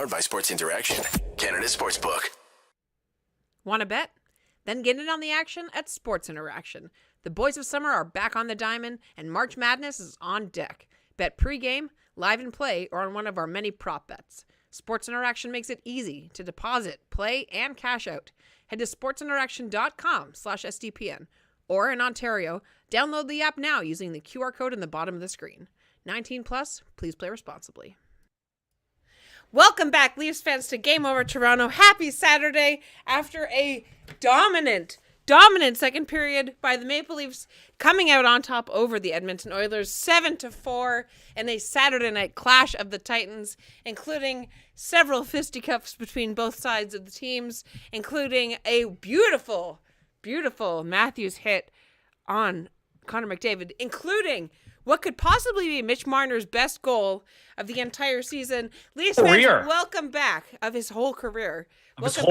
Powered by Sports Interaction, Canada Sportsbook. Want to bet? Then get in on the action at Sports Interaction. The boys of summer are back on the diamond, and March Madness is on deck. Bet pregame, live and play, or on one of our many prop bets. Sports Interaction makes it easy to deposit, play, and cash out. Head to sportsinteraction.com/SDPN. Or in Ontario, download the app now using the QR code in the bottom of the screen. 19 plus, please play responsibly. Welcome back, Leafs fans, to Game Over Toronto. Happy Saturday after a dominant second period by the Maple Leafs, coming out on top over the Edmonton Oilers 7-4 in a Saturday night clash of the Titans, including several fisticuffs between both sides of the teams, including a beautiful Matthews hit on Connor McDavid, including what could possibly be Mitch Marner's best goal of the entire season. Leafs fans, welcome back of his whole career. Welcome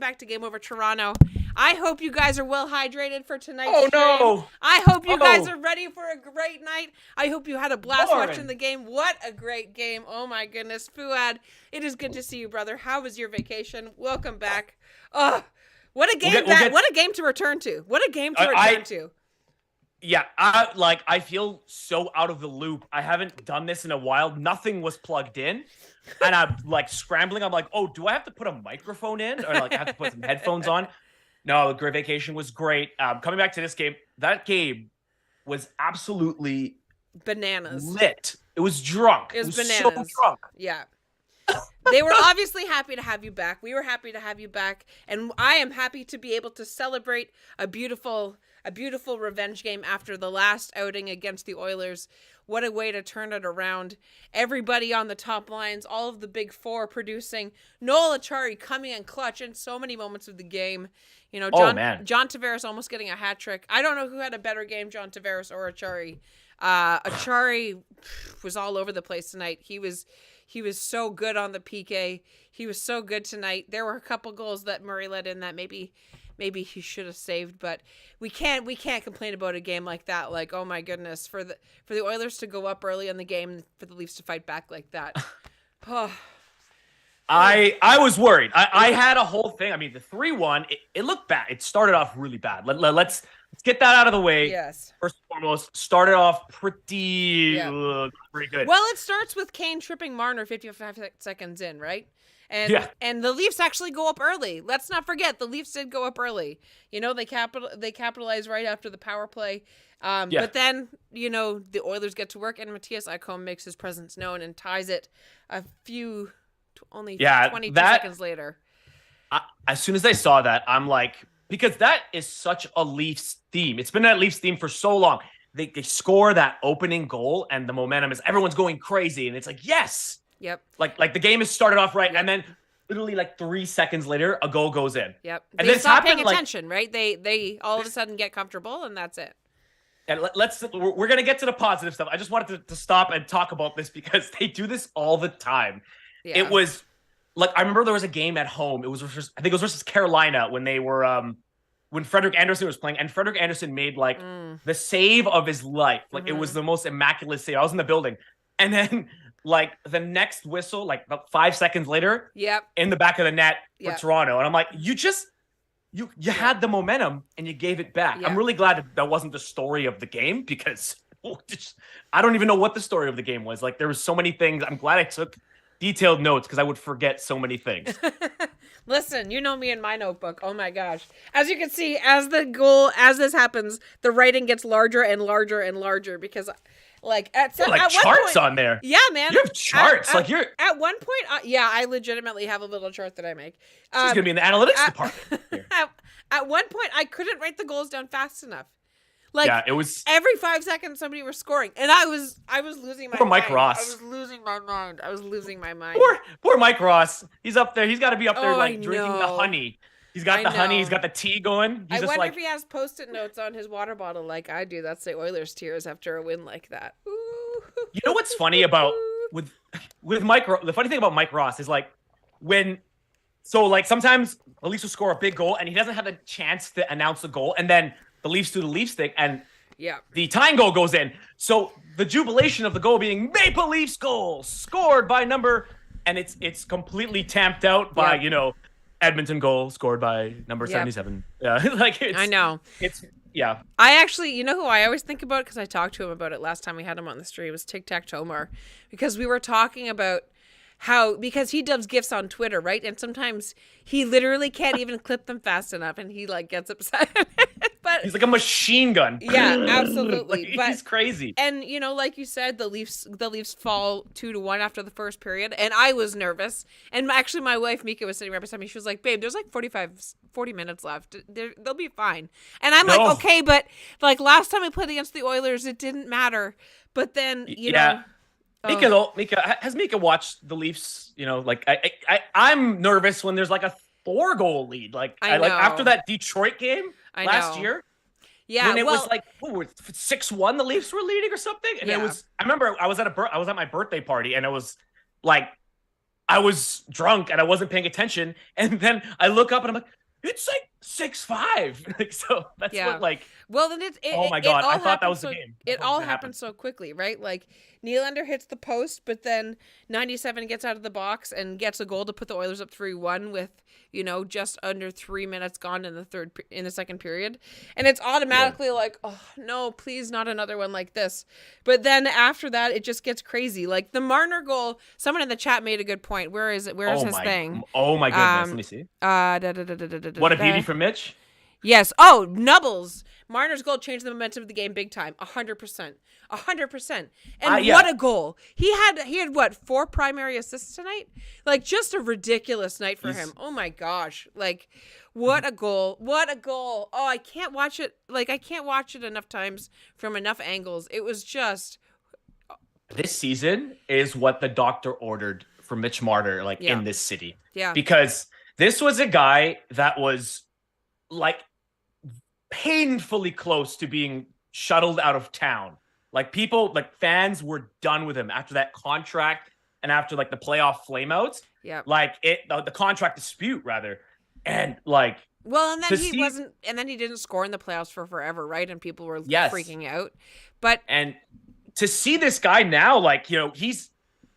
back to Game Over Toronto. I hope you guys are well hydrated for tonight's stream. No. I hope you guys are ready for a great night. I hope you had a blast watching the game. What a great game. Oh my goodness. Fouad, it is good to see you, brother. How was your vacation? Welcome back. Oh, what a game what a game to return to. What a game to return to. Yeah, I feel so out of the loop. I haven't done this in a while. Nothing was plugged in. And I'm like scrambling. I'm like, oh, do I have to put a microphone in? Or like I have to put some headphones on? No, the great vacation was great. Coming back to this game, that game was absolutely bananas. Lit. It was drunk. It was bananas. So drunk. Yeah. They were obviously happy to have you back. We were happy to have you back. And I am happy to be able to celebrate a beautiful revenge game after the last outing against the Oilers. What a way to turn it around. Everybody on the top lines, all of the big four producing. Noel Acciari coming in clutch in so many moments of the game. You know, John Tavares almost getting a hat trick. I don't know who had a better game, John Tavares or Acciari. Acciari was all over the place tonight. He was so good on the PK. He was so good tonight. There were a couple goals that Murray let in that maybe he should have saved, but we can't complain about a game like that. Like, oh my goodness, for the Oilers to go up early in the game, for the Leafs to fight back like that. Oh. I was worried. I had a whole thing. I mean, the 3-1, it looked bad. It started off really bad. Let's get that out of the way. Yes. First and foremost, started off pretty good. Well, it starts with Kane tripping Marner 55 seconds in, right? And the Leafs actually go up early. Let's not forget, the Leafs did go up early. You know, they capitalized right after the power play. But then, you know, the Oilers get to work, and Matthias Ekholm makes his presence known and ties it only 22 seconds later. As soon as I saw that, I'm like, because that is such a Leafs theme. It's been that Leafs theme for so long. They score that opening goal, and the momentum is everyone's going crazy, and it's like, yes. Yep. Like the game has started off right, and then literally like 3 seconds later, a goal goes in. Yep. And they stop paying attention, right? They all of a sudden get comfortable, and that's it. And we're gonna get to the positive stuff. I just wanted to stop and talk about this because they do this all the time. Yeah. It was like I remember there was a game at home. I think it was versus Carolina when they were when Frederik Andersen was playing, and Frederik Andersen made like the save of his life. Like it was the most immaculate save. I was in the building, and then. Like the next whistle, like about 5 seconds later, in the back of the net for Toronto. And I'm like, you had the momentum and you gave it back. I'm really glad that wasn't the story of the game because I don't even know what the story of the game was. Like there was so many things. I'm glad I took detailed notes because I would forget so many things. Listen, you know me in my notebook. Oh my gosh. As you can see, as this happens, the writing gets larger and larger and larger because like at charts point, on there. Yeah, man. You have charts. At one point, I legitimately have a little chart that I make. She's gonna be in the analytics department. At one point, I couldn't write the goals down fast enough. Like it was every 5 seconds somebody was scoring, and I was losing my mind. Mike Ross. I was losing my mind. Poor Mike Ross. He's up there. He's got to be up there drinking the honey. He's got the honey. He's got the tea going. I wonder if he has Post-it notes on his water bottle like I do. That's the Oilers tears after a win like that. Ooh. You know what's funny about with Mike? The funny thing about Mike Ross is like sometimes the Leafs will score a big goal and he doesn't have a chance to announce the goal, and then the Leafs do the Leafs thing and the tying goal goes in. So the jubilation of the goal being Maple Leafs goal scored by number and it's completely tamped out by Edmonton goal scored by number 77. Yeah, like I know. It's yeah. I actually, you know who I always think about, because I talked to him about it last time we had him on the stream, was Tic Tac Tomar, because we were talking about because he does GIFs on Twitter, right? And sometimes he literally can't even clip them fast enough, and he like gets upset. But he's like a machine gun. Yeah, absolutely. Like, he's crazy. And like you said, the Leafs fall 2-1 after the first period, and I was nervous. And actually, my wife Mika was sitting right beside me. She was like, "Babe, there's like 40 minutes left. They'll be fine." And I'm like, "Okay, but like last time we played against the Oilers, it didn't matter." But then you know. Mika, has Mika watched the Leafs? Like I'm nervous when there's like a 4-goal lead. Like after that Detroit game last year. Yeah, when it was like 6-1, the Leafs were leading or something, and it was. I remember I was at my birthday party, and it was like I was drunk and I wasn't paying attention, and then I look up and I'm like, it's like 6-5. Like, so that's what like. Well, then oh my god! I thought that was the game. It all happened so quickly, right? Like Nylander hits the post, but then 97 gets out of the box and gets a goal to put the Oilers up 3-1 with just under 3 minutes gone in the second period, and it's automatically like, oh no, please not another one like this. But then after that, it just gets crazy. Like the Marner goal. Someone in the chat made a good point. Where is it? Where is his thing? Oh my goodness! Let me see. What a beauty from Mitch. Yes. Oh, Nubbles. Marner's goal changed the momentum of the game big time. 100%. 100%. And what a goal. He had what, 4 primary assists tonight? Like just a ridiculous night for him. Oh my gosh. Like what a goal. What a goal. Oh, I can't watch it. Like I can't watch it enough times from enough angles. It was just. This season is what the doctor ordered for Mitch Marner, like in this city. Yeah. Because this was a guy that was like painfully close to being shuttled out of town. Like people, like fans were done with him after that contract and after like the playoff flameouts. Yeah. Like the contract dispute rather. And like, well, and then he didn't score in the playoffs for forever, right? And people were freaking out. And to see this guy now, like, he's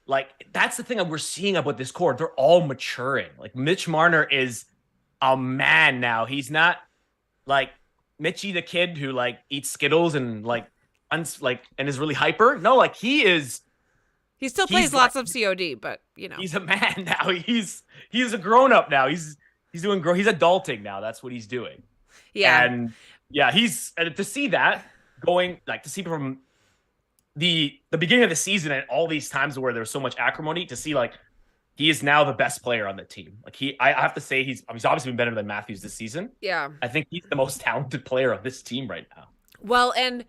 like, that's the thing that we're seeing about this core. They're all maturing. Like Mitch Marner is a man now. He's not like Mitchie the kid who like eats Skittles and like and is really hyper. No, like he still plays lots of COD, but he's a man now. He's a grown up now. He's adulting now. That's what he's doing. Yeah. And to see that going, like to see from the beginning of the season and all these times where there's so much acrimony, to see like he is now the best player on the team. Like I have to say he's obviously been better than Matthews this season. Yeah. I think he's the most talented player on this team right now. Well, and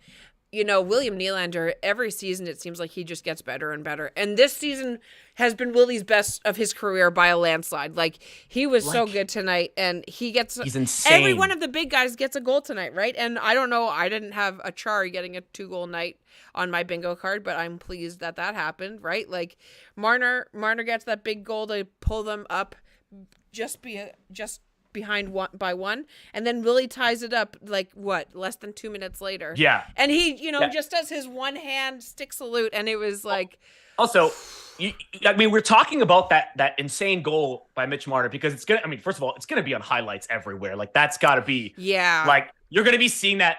William Nylander, every season it seems like he just gets better and better. And this season has been Willie's best of his career by a landslide. Like he was so good tonight, and he's insane. Every one of the big guys gets a goal tonight, right? And I don't know, I didn't have a Chari getting a 2-goal night on my bingo card, but I'm pleased that happened, right? Like Marner gets that big goal to pull them up just behind one, and then Willie ties it up like less than 2 minutes later. Yeah. And he, just does his one hand stick salute, and it was like. Also, we're talking about that insane goal by Mitch Marner because it's gonna. I mean, first of all, it's gonna be on highlights everywhere. Like that's got to be. Yeah. Like you're gonna be seeing that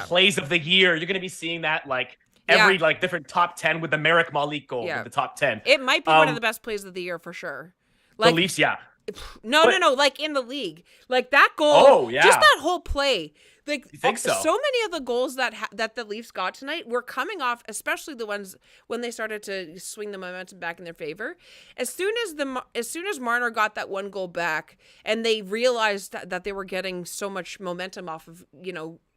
plays of the year. You're gonna be seeing that like every like different top 10 with the Merrick Malik goal with the top 10. It might be one of the best plays of the year for sure. Like, the Leafs, No, like in the league, like that goal. Oh yeah, just that whole play. Like you think so? So many of the goals that the Leafs got tonight were coming off, especially the ones when they started to swing the momentum back in their favor. As soon as Marner got that one goal back, and they realized that they were getting so much momentum off of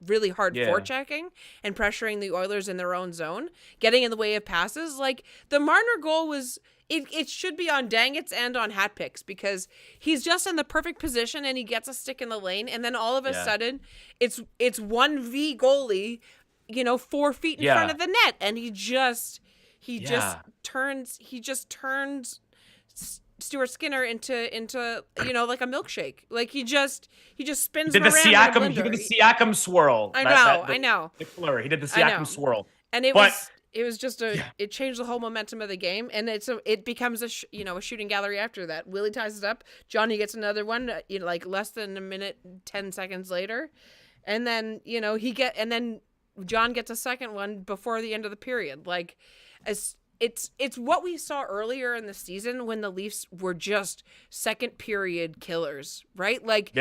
really hard forechecking and pressuring the Oilers in their own zone, getting in the way of passes. Like the Marner goal was. It should be on Dangits and on hat picks because he's just in the perfect position and he gets a stick in the lane, and then all of a sudden it's 1v goalie, 4 feet in front of the net, and he just turns Stuart Skinner into like a milkshake. Like he just spins him around. He did the Siakam swirl. I know. He did the Siakam swirl. And it was It was just it changed the whole momentum of the game, and it becomes a shooting gallery after that. Willie ties it up. Johnny gets another one, like less than a minute, 10 seconds later, and then and then John gets a second one before the end of the period. Like, it's what we saw earlier in the season when the Leafs were just second period killers, right? Like,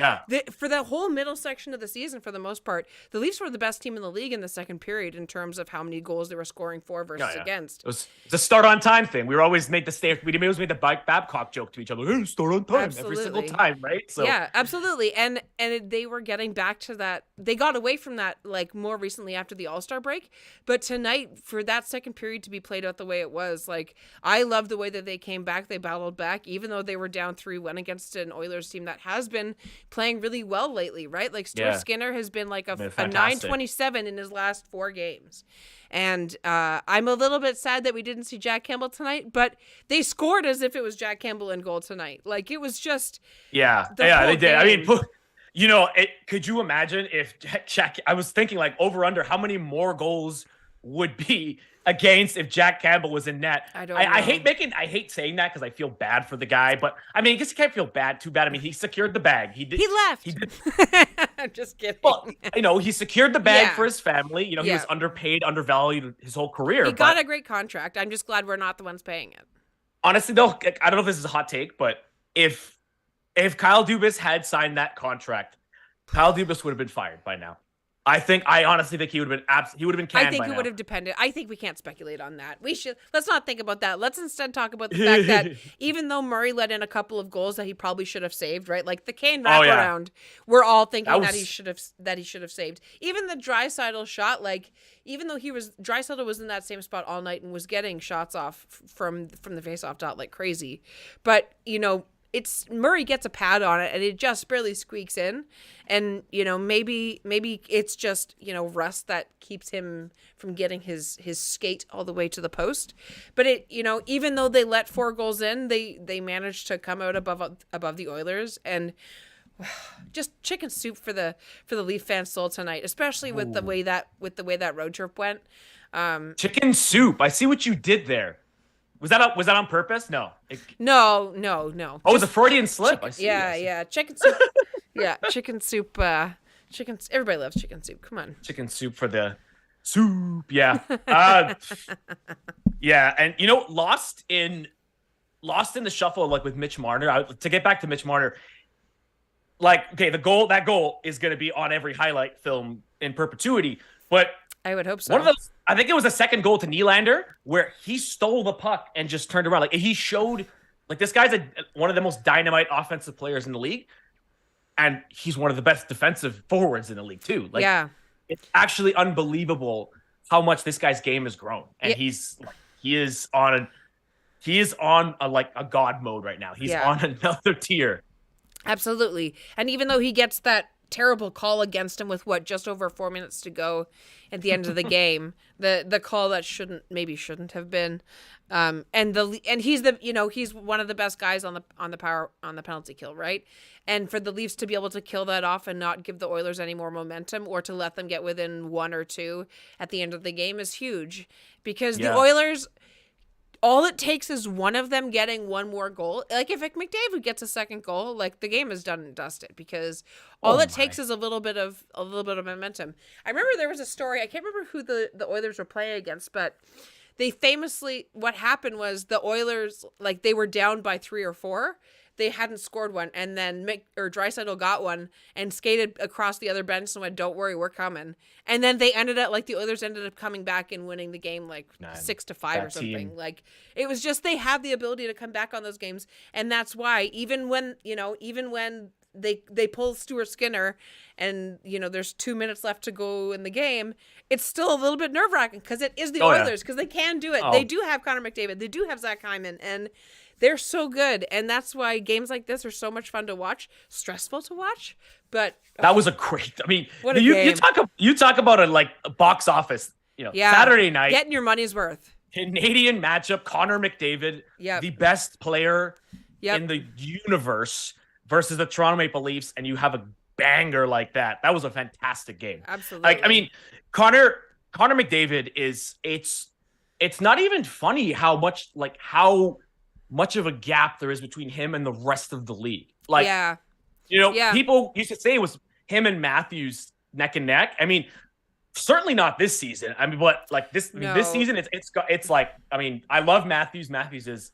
for the whole middle section of the season, for the most part, the Leafs were the best team in the league in the second period in terms of how many goals they were scoring for versus against. It was the start on time thing. We always made the Babcock joke to each other. Hey, start on time every single time, right? So yeah, absolutely. And they were getting back to that. They got away from that like more recently after the All-Star break, but tonight for that second period to be played out the way it was, like, I love the way that they came back. They battled back, even though they were down 3-1 against an Oilers team that has been playing really well lately, right? Like, Stuart Skinner has been like a 927 in his last 4 games. And I'm a little bit sad that we didn't see Jack Campbell tonight, but they scored as if it was Jack Campbell in goal tonight. Like, it was just they did. Game. I mean, could you imagine if Jack? I was thinking like over under how many more goals would be against if Jack Campbell was in net. I hate saying that because I feel bad for the guy, but I mean, I guess you can't feel too bad. I mean, he secured the bag. He left. He did. I'm just kidding. Well, he secured the bag for his family. He was underpaid, undervalued his whole career. He got a great contract. I'm just glad we're not the ones paying it. Honestly, though, I don't know if this is a hot take, but if Kyle Dubas had signed that contract, Kyle Dubas would have been fired by now. I honestly think he would have been canned. I think it would have depended. I think we can't speculate on that. Let's not think about that. Let's instead talk about the fact that even though Murray let in a couple of goals that he probably should have saved, right? Like the Kane wraparound, we're all thinking that he should have saved. Even the Draisaitl shot, like, even though Draisaitl was in that same spot all night and was getting shots off from the faceoff dot like crazy, but it's Murray gets a pad on it and it just barely squeaks in. And, maybe it's just, rust that keeps him from getting his skate all the way to the post. But even though they let 4 goals in, they managed to come out above the Oilers, and just chicken soup for the Leaf fan soul tonight, especially with the way that road trip went. Chicken soup. I see what you did there. Was that on purpose? No. No. Oh, it was a Freudian slip. I see. Yeah. Chicken soup. Yeah, chicken soup. Everybody loves chicken soup. Come on. Chicken soup for the soup. Yeah. Yeah, and lost in the shuffle, like with Mitch Marner. To get back to Mitch Marner, like, okay, that goal is going to be on every highlight film in perpetuity, but I would hope so. I think it was the second goal to Nylander where he stole the puck and just turned around. Like, he showed, like, this guy's one of the most dynamite offensive players in the league, and he's one of the best defensive forwards in the league too. Like, it's actually unbelievable how much this guy's game has grown, and he is on a god mode right now. He's on another tier. Absolutely, and even though he gets that terrible call against him with just over 4 minutes to go at the end of the game, the call that shouldn't have been, and he's one of the best guys on the penalty kill, right? And for the Leafs to be able to kill that off and not give the Oilers any more momentum, or to let them get within 1 or 2 at the end of the game, is huge, because the Oilers, all it takes is one of them getting one more goal. Like, if McDavid gets a second goal, like, the game is done and dusted, because all it takes is a little bit of momentum. I remember there was a story, I can't remember who the Oilers were playing against, but they famously, what happened was the Oilers, like, they were down by 3 or 4. They hadn't scored one, and then Draisaitl got one and skated across the other bench and went, "Don't worry, we're coming." And then the Oilers ended up coming back and winning the game 6-5 or something. Team. Like, it was just, they have the ability to come back on those games, and that's why even when they pull Stuart Skinner and there's 2 minutes left to go in the game, it's still a little bit nerve-wracking because it is the Oilers, because they can do it. They do have Connor McDavid, they do have Zach Hyman, and they're so good, and that's why games like this are so much fun to watch. Stressful to watch, but that was a great. I mean, what a game. You talk about a box office. Saturday night, getting your money's worth. Canadian matchup: Connor McDavid, the best player in the universe, versus the Toronto Maple Leafs, and you have a banger like that. That was a fantastic game. Absolutely. Like, I mean, Connor McDavid it's not even funny how much of a gap there is between him and the rest of the league. Like, people used to say it was him and Matthews neck and neck. I mean, certainly not this season. I mean, but like this season, it's like, I mean, I love Matthews. Matthews is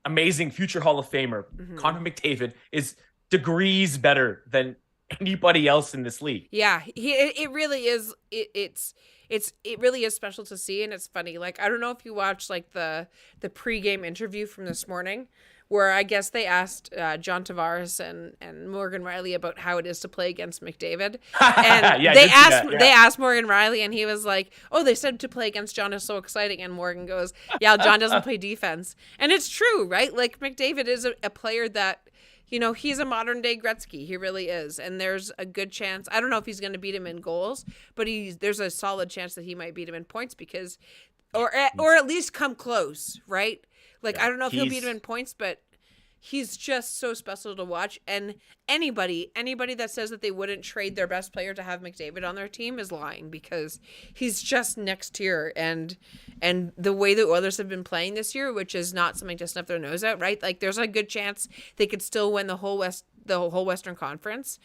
amazing, future Hall of Famer. Mm-hmm. Connor McDavid is degrees better than anybody else in this league. Yeah, it really is. It really is special to see, and it's funny. Like, I don't know if you watched like the pregame interview from this morning, where I guess they asked John Tavares and Morgan Riley about how it is to play against McDavid, and they asked Morgan Riley, and he was like, "Oh, they said to play against John is so exciting," and Morgan goes, "Yeah, John doesn't play defense," and it's true, right? Like, McDavid is a player that, you know, he's a modern day Gretzky. He really is. And there's a good chance. I don't know if he's going to beat him in goals, but there's a solid chance that he might beat him in points because, or at least come close, right? Like, I don't know if he'll beat him in points, but he's just so special to watch. And anybody that says that they wouldn't trade their best player to have McDavid on their team is lying, because he's just next tier. And the way the Oilers have been playing this year, which is not something to snuff their nose at, right? Like, there's a good chance they could still win the whole Western Conference.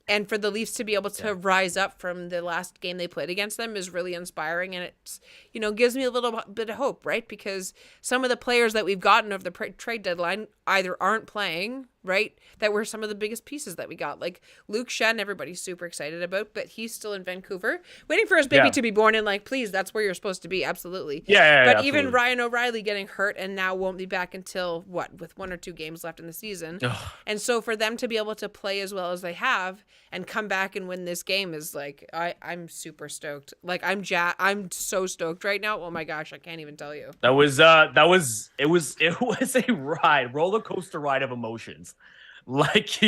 And for the Leafs to be able to rise up from the last game they played against them is really inspiring. And it's, you know, gives me a little bit of hope, right? Because some of the players that we've gotten over the trade deadline either aren't playing, right? That were some of the biggest pieces that we got. Like Luke Shen, everybody's super excited about, but he's still in Vancouver waiting for his baby to be born. And like, please, that's where you're supposed to be. Absolutely. But absolutely. Even Ryan O'Reilly getting hurt and now won't be back until with 1 or 2 games left in the season. And so for them to be able to play as well as they have and come back and win this game is like, I'm super stoked. Like, I'm so stoked right now. Oh my gosh, I can't even tell you. It was a roller coaster ride of emotions. Like,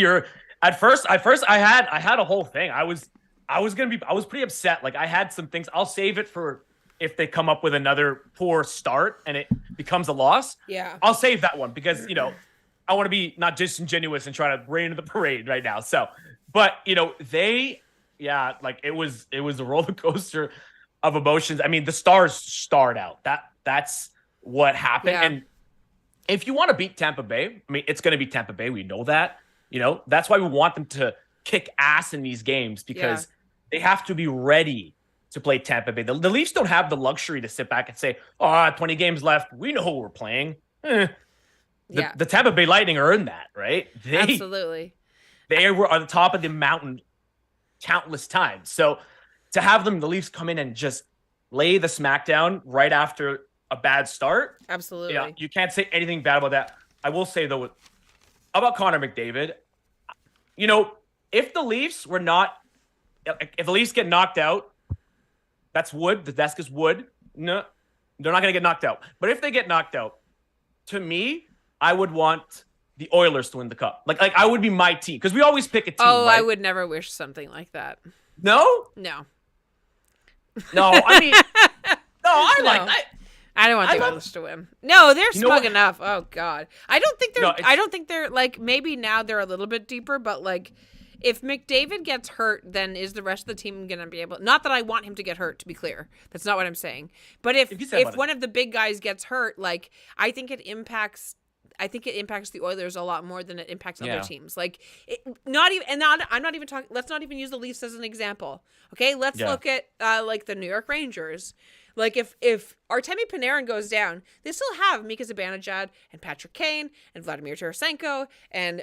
at first I had a whole thing. I was pretty upset. Like, I had some things. I'll save it for if they come up with another poor start and it becomes a loss. Yeah. I'll save that one because, you know, I want to be not disingenuous and try to rain in the parade right now. So, but you know, like it was a roller coaster of emotions. I mean, the Stars starred out. That's what happened. Yeah. And if you want to beat Tampa Bay, I mean, it's going to be Tampa Bay. We know that. You know, that's why we want them to kick ass in these games, because they have to be ready to play Tampa Bay. The Leafs don't have the luxury to sit back and say, 20 games left. We know who we're playing. The Tampa Bay Lightning earned that, right? Absolutely. They were on the top of the mountain countless times. So to have the Leafs come in and just lay the smackdown right after a bad start. Absolutely. Yeah, you can't say anything bad about that. I will say, though, about Connor McDavid, you know, if the Leafs get knocked out, that's wood. The desk is wood. No, they're not going to get knocked out. But if they get knocked out, to me, I would want the Oilers to win the cup. Like I would be my team, because we always pick a team. Oh, right? I would never wish something like that. No? No. I mean, I don't want the Oilers to win. No, they're smug enough. Oh God, I don't think they're like, maybe now they're a little bit deeper, but like, if McDavid gets hurt, then is the rest of the team going to be able? Not that I want him to get hurt, to be clear. That's not what I'm saying. But if one of the big guys gets hurt, like, I think it impacts the Oilers a lot more than it impacts other teams. Like, I'm not even talking. Let's not even use the Leafs as an example. Okay, let's look at like the New York Rangers. Like, if Artemi Panarin goes down, they still have Mika Zibanejad and Patrick Kane and Vladimir Tarasenko and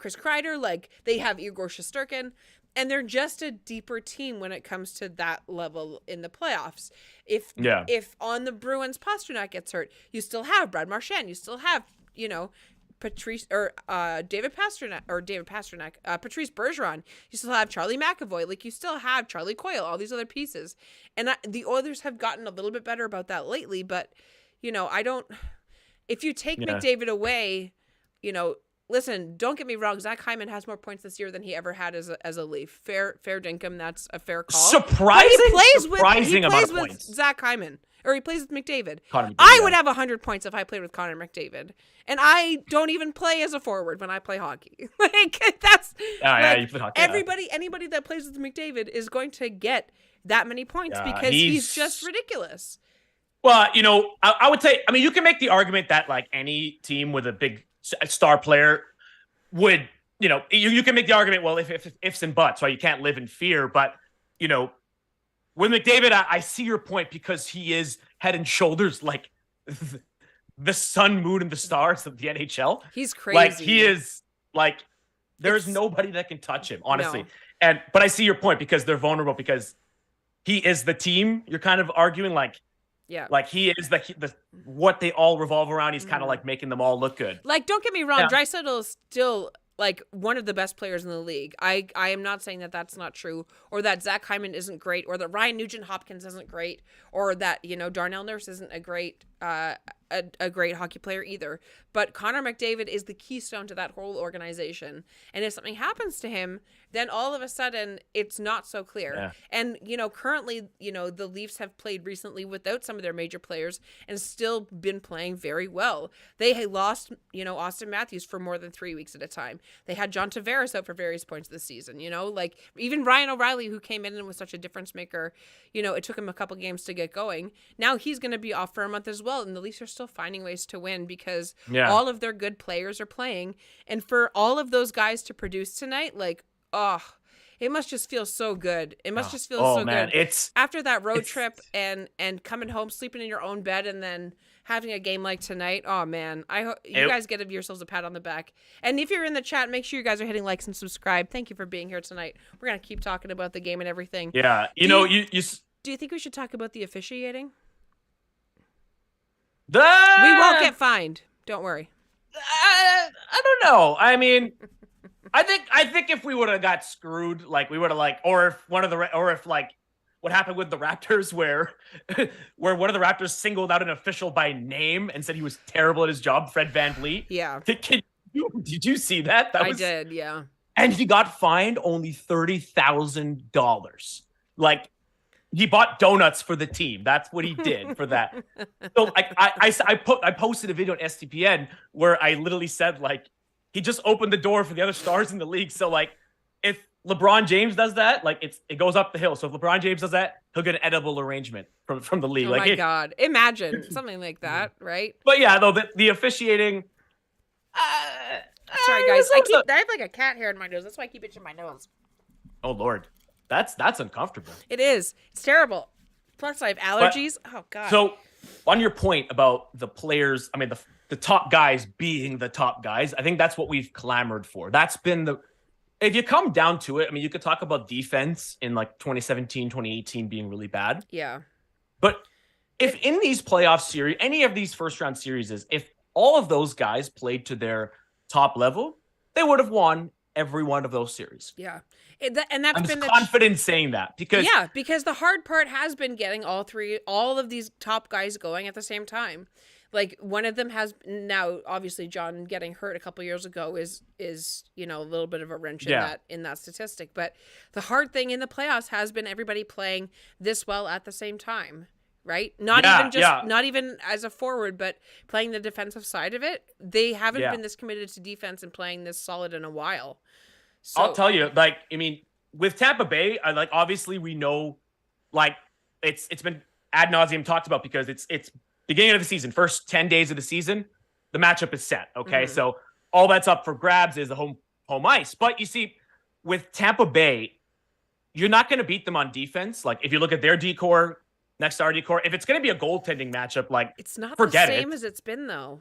Chris Kreider. Like, they have Igor Shesterkin, and they're just a deeper team when it comes to that level in the playoffs. If on the Bruins Pastrnak gets hurt, you still have Brad Marchand. You still have, you know, Patrice Bergeron. You still have Charlie McAvoy. Like, you still have Charlie Coyle, all these other pieces. And the Oilers have gotten a little bit better about that lately, but, you know, if you take McDavid away, you know, listen, don't get me wrong, Zach Hyman has more points this year than he ever had as a Leaf. Fair dinkum, that's a fair call. Surprising amount of points. Zach Hyman. Or he plays with McDavid. I would have 100 points if I played with Connor McDavid. And I don't even play as a forward when I play hockey. Like, that's you play hockey. Anybody that plays with McDavid is going to get that many points because he's just ridiculous. Well, I would say, I mean, you can make the argument that like any team with a big star player would, you can make the argument, well, if ifs and buts, right? You can't live in fear. But, with McDavid, I see your point because he is head and shoulders like the sun, moon, and the stars of the NHL. He's crazy. Like, he is like, there's nobody that can touch him, honestly. No. But I see your point because they're vulnerable because he is the team. You're kind of arguing like, yeah, like he is the what they all revolve around. He's kind of like making them all look good. Like, don't get me wrong, Draisaitl is still like one of the best players in the league. I am not saying that that's not true, or that Zach Hyman isn't great, or that Ryan Nugent-Hopkins isn't great, or that Darnell Nurse isn't a great great hockey player either. But Connor McDavid is the keystone to that whole organization, and if something happens to him, then all of a sudden it's not so clear. Yeah. And currently, the Leafs have played recently without some of their major players and still been playing very well. They lost Austin Matthews for more than 3 weeks at a time. They had John Tavares out for various points of the season. Like even Ryan O'Reilly, who came in and was such a difference maker, it took him a couple games to get going. Now he's going to be off for a month as well, and the Leafs are still finding ways to win because all of their good players are playing. And for all of those guys to produce tonight, like, it must just feel so good. It must just feel so good. It's after that road trip and coming home, sleeping in your own bed, and then having a game like tonight. Oh man, I hope you guys give yourselves a pat on the back. And if you're in the chat, make sure you guys are hitting likes and subscribe. Thank you for being here tonight. We're gonna keep talking about the game and everything. Yeah, do you think we should talk about the officiating? We won't get fined. Don't worry. I don't know. I mean, I think if we would have got screwed, like we would have or if what happened with the Raptors, where one of the Raptors singled out an official by name and said he was terrible at his job, Fred VanVleet. Yeah. Did you see that? I did. Yeah. And he got fined only $30,000. Like, he bought donuts for the team. That's what he did for that. So I posted a video on STPN where I literally said, like, he just opened the door for the other stars in the league. So, like, if LeBron James does that, like, it goes up the hill. So if LeBron James does that, he'll get an edible arrangement from the league. Oh my God. Imagine something like that, right? But yeah, though, the officiating. Sorry, guys. I have like a cat hair in my nose. That's why I keep itching my nose. Oh, Lord. That's uncomfortable. It is. It's terrible. Plus, I have allergies. Oh, God. So, on your point about the players, I mean, the top guys being the top guys, I think that's what we've clamored for. That's been if you come down to it, I mean, you could talk about defense in like 2017, 2018 being really bad. Yeah. But if in these playoff series, any of these first round series, if all of those guys played to their top level, they would have won every one of those series. Yeah. And that's I'm been confident saying that because the hard part has been getting all of these top guys going at the same time. Like, one of them has now, obviously, John getting hurt a couple years ago is a little bit of a wrench in that statistic. But the hard thing in the playoffs has been everybody playing this well at the same time, right? Not even as a forward, but playing the defensive side of it. They haven't been this committed to defense and playing this solid in a while. So, I'll tell you, like, I mean, with Tampa Bay, obviously we know, like, it's been ad nauseum talked about because it's beginning of the season, first 10 days of the season, the matchup is set. Okay. Mm-hmm. So all that's up for grabs is the home ice. But you see, with Tampa Bay, you're not going to beat them on defense. Like, if you look at their decor, next to our decor, if it's going to be a goaltending matchup, like, it's not forget the same as it's been, though.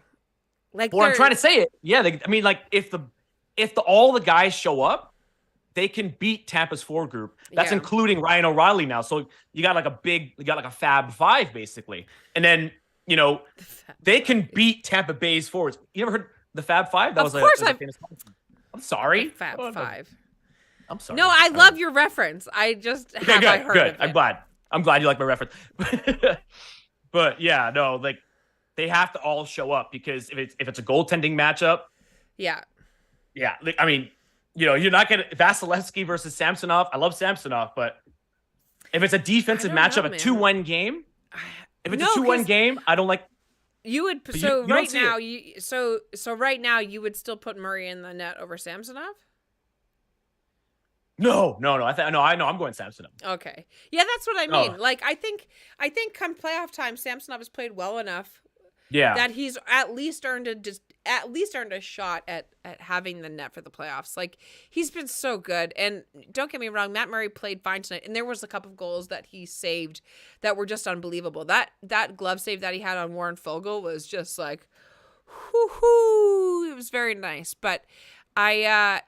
Like, well, I'm trying to say it. Yeah. I mean, like, if all the guys show up, they can beat Tampa's forward group. That's including Ryan O'Reilly now. So you got like a Fab Five basically. And then, they can beat Tampa Bay's forwards. You ever heard the Fab Five? That was a famous. I'm sorry. Fab Five. I'm sorry. No, I love your reference. I just heard good. Of it. I'm glad you like my reference. But yeah, no, like, they have to all show up because if it's a goaltending matchup. Yeah. Yeah, I mean, you're not going to Vasilevsky versus Samsonov. I love Samsonov, but if it's a defensive matchup, a 2-1 game, if it's a 2-1 game, I don't like. You would right now you would still put Murray in the net over Samsonov. No. I know. I'm going Samsonov. Okay. Yeah, that's what I Oh. mean. Like, I think come playoff time, Samsonov has played well enough Yeah. that he's at least earned a shot at having the net for the playoffs. Like, he's been so good. And don't get me wrong, Matt Murray played fine tonight, and there was a couple of goals that he saved that were just unbelievable. That glove save that he had on Warren Foegele was just like, whoo, it was very nice. But I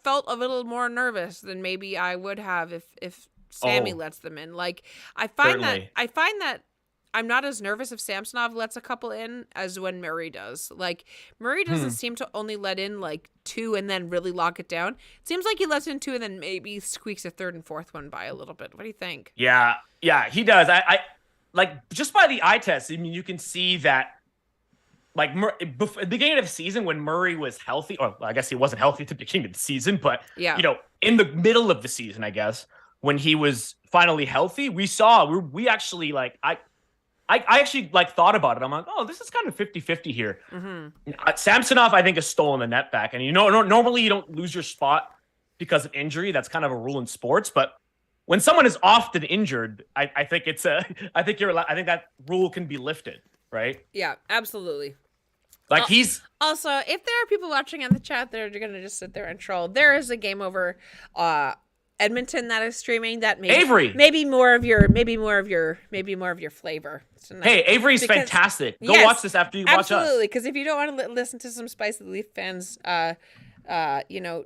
felt a little more nervous than maybe I would have if Sammy lets them in. Like, I find that I'm not as nervous if Samsonov lets a couple in as when Murray does. Like, Murray doesn't seem to only let in like 2 and then really lock it down. It seems like he lets in 2 and then maybe squeaks a 3rd and 4th one by a little bit. What do you think? Yeah, he does. I like, just by the eye test. I mean, you can see that. Like, at the beginning of the season when Murray was healthy, or I guess he wasn't healthy at the beginning of the season, but in the middle of the season, I guess, when he was finally healthy, we actually like, I actually like thought about it. I'm like, oh, this is kind of 50-50 here. Mm-hmm. Samsonov, I think, has stolen the net back. And normally you don't lose your spot because of injury. That's kind of a rule in sports. But when someone is often injured, I think I think that rule can be lifted. Right? Yeah, absolutely. Like, he's also, if there are people watching in the chat that are going to just sit there and troll, there is a Game Over Edmonton that is streaming that maybe more of your flavor. Tonight. Hey, Avery's fantastic. Go watch this after you watch us. Absolutely, because if you don't want to listen to some spicy Leaf fans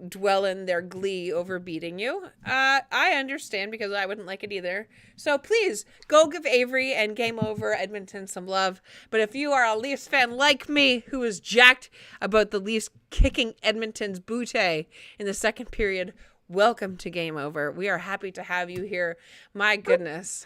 dwell in their glee over beating you, I understand, because I wouldn't like it either. So please go give Avery and Game Over Edmonton some love. But if you are a Leafs fan like me, who is jacked about the Leafs kicking Edmonton's booty in the second period, welcome to Game Over. We are happy to have you here. My goodness.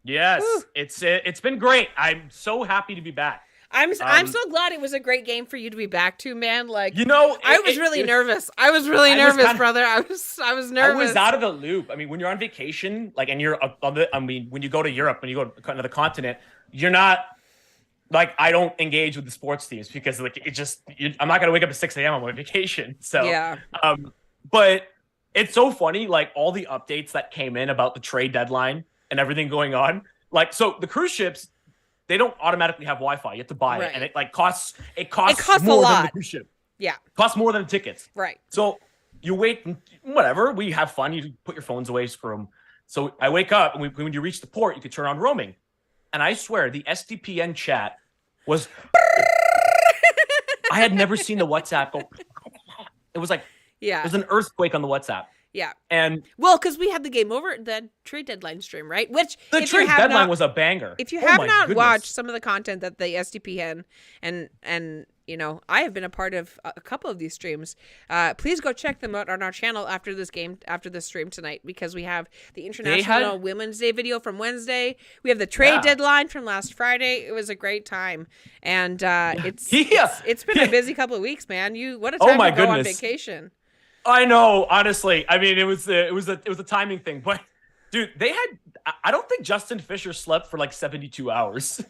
Yes, it's been great. I'm so happy to be back. I'm so glad it was a great game for you to be back to, man. Like, I was really nervous. I was really nervous, brother. I was nervous. I was out of the loop. I mean, when you're on vacation, like, and you're when you go to Europe, when you go to the continent, you're not like, I don't engage with the sports teams because, like, I'm not gonna wake up at 6 a.m. on my vacation. So yeah. But it's so funny, like, all the updates that came in about the trade deadline and everything going on. Like, so the cruise ships, they don't automatically have Wi-Fi. You have to buy it, and it costs more than the cruise ship. Yeah, it costs more than the tickets. Right. So you wait, whatever. We have fun. You put your phones away, screw them. So I wake up, and when you reach the port, you can turn on roaming. And I swear, the SDPN chat was. I had never seen the WhatsApp go. It was like, yeah, there's an earthquake on the WhatsApp. Yeah. And because we had the Game Over, the trade deadline stream, right? Which the trade deadline was a banger. If you have not watched some of the content that the SDPN and I have been a part of a couple of these streams, please go check them out on our channel after this stream tonight, because we have the International Women's Day video from Wednesday. We have the trade deadline from last Friday. It was a great time. And it's been a busy couple of weeks, man. What a time to go on vacation. I know, honestly. I mean, it was a timing thing, but dude, I don't think Justin Fisher slept for like 72 hours.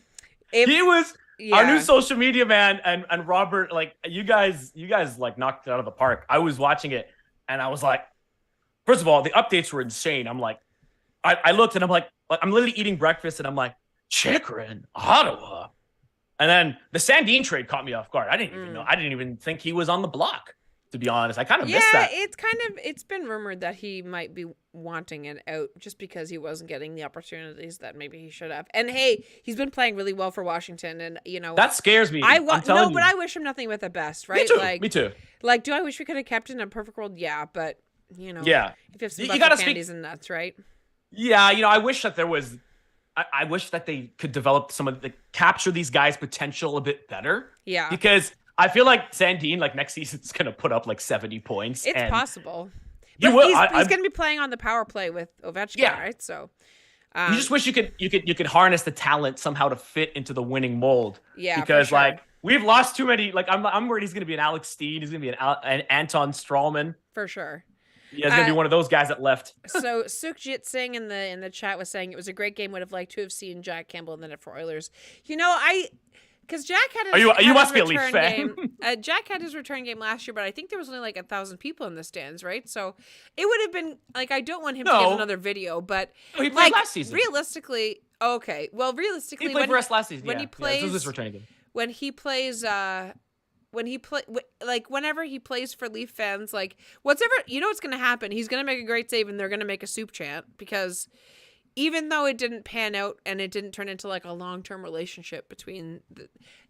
He was our new social media man, and Robert, like, you guys like knocked it out of the park. I was watching it and I was like, first of all, the updates were insane. I'm like, I looked and I'm like, I'm literally eating breakfast and I'm like, Chikrin, Ottawa. And then the Sandin trade caught me off guard. I didn't even know. I didn't even think he was on the block. To be honest, I kind of missed that. It's been rumored that he might be wanting it out just because he wasn't getting the opportunities that maybe he should have. And hey, he's been playing really well for Washington, and that scares me. But I wish him nothing but the best, right? Me too. Like, do I wish we could have kept it in a perfect world? Yeah, but if you have some candies and nuts, right? Yeah, I wish that there was. I wish that they could develop capture these guys' potential a bit better. Yeah, because I feel like Sandin, like, next season's gonna put up like 70 points. It's possible. But he's gonna be playing on the power play with Ovechkin, right? So you just wish you could harness the talent somehow to fit into the winning mold. Yeah, because like, we've lost too many. Like, I'm worried he's gonna be an Alex Steen. He's gonna be an Anton Strawman. For sure. Yeah, he's gonna be one of those guys that left. So Sukhjit Singh in the chat was saying it was a great game. Would have liked to have seen Jack Campbell in the net for Oilers. Because Jack had his, you must be a Leafs fan. Jack had his return game last year, but I think there was only like 1,000 people in the stands, right? So it would have been like, I don't want him to get another video, but he played last season. Realistically, okay. Well, realistically, he played for us last season. When he plays, this was his return game. When he plays, whenever he plays for Leaf fans, like what's going to happen? He's going to make a great save, and they're going to make a soup chant because. Even though it didn't pan out and it didn't turn into like a long-term relationship between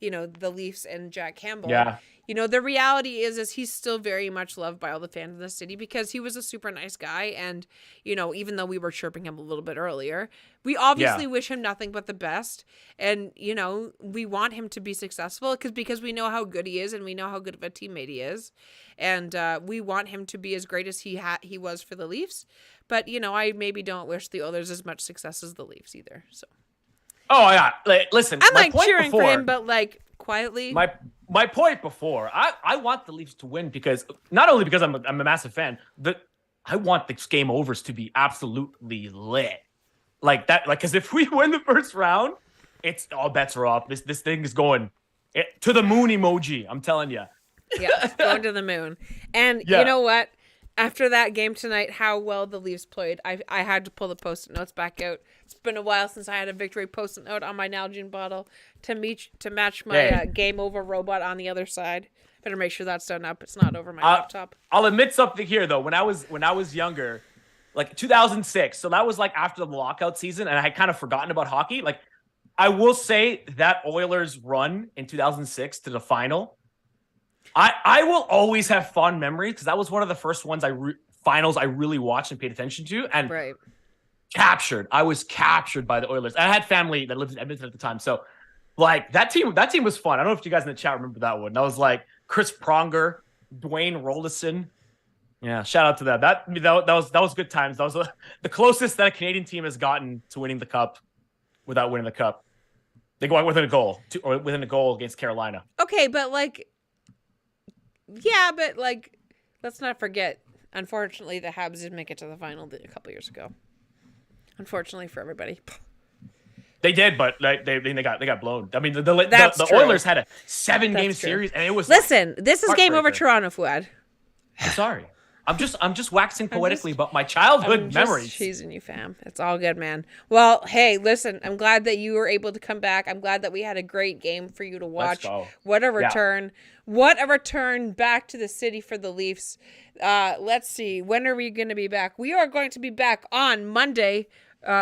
the Leafs and Jack Campbell. Yeah. The reality is he's still very much loved by all the fans in the city because he was a super nice guy. And, even though we were chirping him a little bit earlier, we obviously wish him nothing but the best. And, we want him to be successful because we know how good he is and we know how good of a teammate he is. And we want him to be as great as he was for the Leafs. But, I maybe don't wish the Oilers as much success as the Leafs either. So. Oh, yeah. Listen, I'm like cheering for him, but like quietly. My point before, I want the Leafs to win because not only because I'm a massive fan, I want the game overs to be absolutely lit. Like that, because if we win the first round, it's all bets are off. This thing is going to the moon emoji. I'm telling you. Yeah, it's going to the moon. And you know what? After that game tonight, how well the Leafs played, I had to pull the Post-it notes back out. It's been a while since I had a victory Post-it note on my Nalgene bottle to match my game over robot on the other side. Better make sure that's done up. It's not over my laptop. I'll admit something here though. When I was younger, like 2006, so that was like after the lockout season, and I had kind of forgotten about hockey. Like I will say that Oilers run in 2006 to the final. I will always have fond memories because that was one of the first ones finals I really watched and paid attention to, and I was captured by the Oilers. I had family that lived in Edmonton at the time, so like that team was fun. I don't know if you guys in the chat remember that one. That was like Chris Pronger, Dwayne Rollinson. Yeah, shout out to that. That was good times. That was the closest that a Canadian team has gotten to winning the cup without winning the cup. They go out within a goal against Carolina. Okay, but like. Yeah, but like, let's not forget. Unfortunately, the Habs did make it to the final a couple years ago. Unfortunately for everybody, they did, but like, they got blown. I mean, the Oilers had a 7-game series, and it was. Listen, this is game over Toronto, Fouad. I'm sorry. I'm just waxing poetically about my childhood memories. I'm just teasing you, fam. It's all good, man. Well, hey, listen, I'm glad that you were able to come back. I'm glad that we had a great game for you to watch. What a return. Yeah. What a return back to the city for the Leafs. Let's see. When are we going to be back? We are going to be back on Monday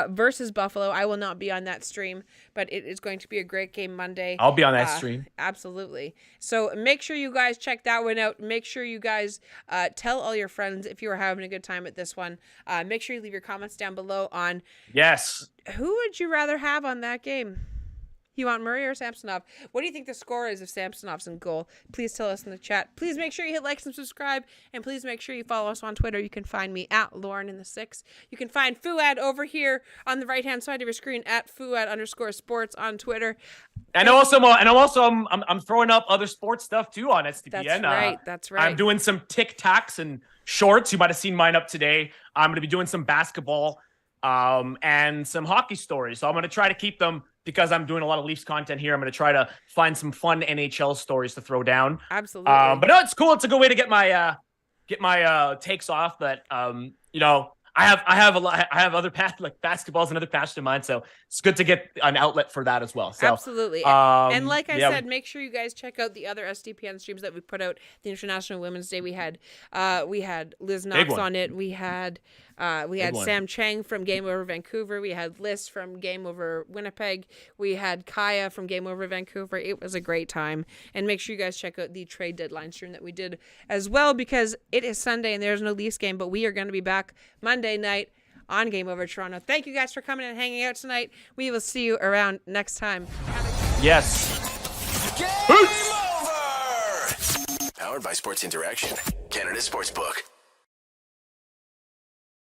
versus Buffalo. I will not be on that stream, but it is going to be a great game Monday. I'll be on that stream. Absolutely. So make sure you guys check that one out. Make sure you guys tell all your friends if you are having a good time at this one. Make sure you leave your comments down below on who would you rather have on that game? You want Murray or Samsonov? What do you think the score is if Samsonov's in goal? Please tell us in the chat. Please make sure you hit like and subscribe. And please make sure you follow us on Twitter. You can find me at Lauren6. You can find Fouad over here on the right-hand side of your screen at Fouad_sports on Twitter. And I'm throwing up other sports stuff too on SDPN. That's right. I'm doing some TikToks and shorts. You might have seen mine up today. I'm going to be doing some basketball and some hockey stories. So I'm going to try to keep them. Because I'm doing a lot of Leafs content here, I'm going to try to find some fun NHL stories to throw down. Absolutely. But no, it's cool. It's a good way to get my takes off. But I have other like basketball's another passion of mine, so it's good to get an outlet for that as well. So, absolutely. And like I said, make sure you guys check out the other SDPN streams that we put out. The International Women's Day, we had Liz Knox on it. We had Sam Chang from Game Over Vancouver. We had Liz from Game Over Winnipeg. We had Kaya from Game Over Vancouver. It was a great time. And make sure you guys check out the trade deadline stream that we did as well, because it is Sunday and there's no Leafs game, but we are going to be back Monday night on Game Over Toronto. Thank you guys for coming and hanging out tonight. We will see you around next time. Yes. Game over! Powered by Sports Interaction, Canada Sportsbook.